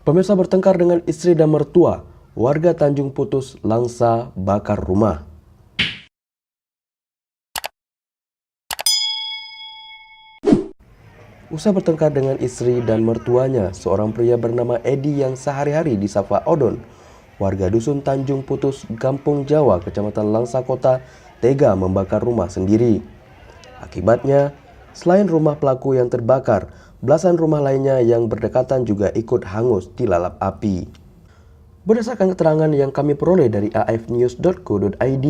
Pemirsa bertengkar dengan istri dan mertua, warga Tanjung Putus Langsa bakar rumah. Usai bertengkar dengan istri dan mertuanya, seorang pria bernama Edi yang sehari-hari disapa Odon, warga dusun Tanjung Putus, Kampung Jawa, Kecamatan Langsa Kota, tega membakar rumah sendiri. Akibatnya, selain rumah pelaku yang terbakar, belasan rumah lainnya yang berdekatan juga ikut hangus dilalap api. Berdasarkan keterangan yang kami peroleh dari afnews.co.id,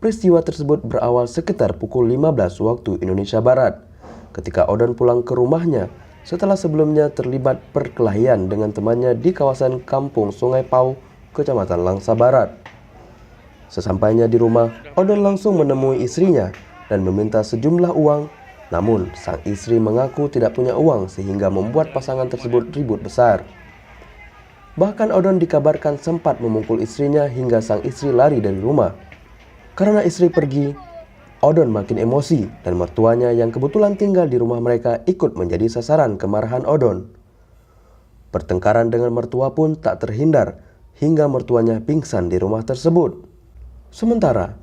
peristiwa tersebut berawal sekitar pukul 15 waktu Indonesia Barat, ketika Odon pulang ke rumahnya setelah sebelumnya terlibat perkelahian dengan temannya di kawasan Kampung Sungai Pau, Kecamatan Langsa Barat. Sesampainya di rumah, Odon langsung menemui istrinya dan meminta sejumlah uang. Namun, sang istri mengaku tidak punya uang sehingga membuat pasangan tersebut ribut besar. Bahkan Odon dikabarkan sempat memukul istrinya hingga sang istri lari dari rumah. Karena istri pergi, Odon makin emosi dan mertuanya yang kebetulan tinggal di rumah mereka ikut menjadi sasaran kemarahan Odon. Pertengkaran dengan mertua pun tak terhindar hingga mertuanya pingsan di rumah tersebut. Sementara,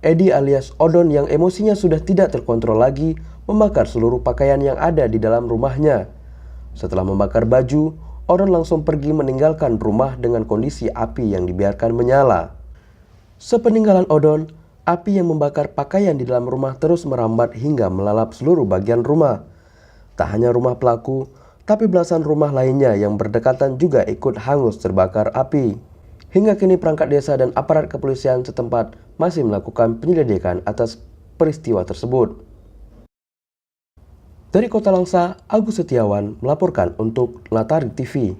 Edi alias Odon yang emosinya sudah tidak terkontrol lagi membakar seluruh pakaian yang ada di dalam rumahnya. Setelah membakar baju, Odon langsung pergi meninggalkan rumah dengan kondisi api yang dibiarkan menyala. Sepeninggalan Odon, api yang membakar pakaian di dalam rumah terus merambat hingga melalap seluruh bagian rumah. Tak hanya rumah pelaku, tapi belasan rumah lainnya yang berdekatan juga ikut hangus terbakar api. Hingga kini perangkat desa dan aparat kepolisian setempat masih melakukan penyelidikan atas peristiwa tersebut. Dari Kota Langsa, Agus Setiawan melaporkan untuk Latari TV.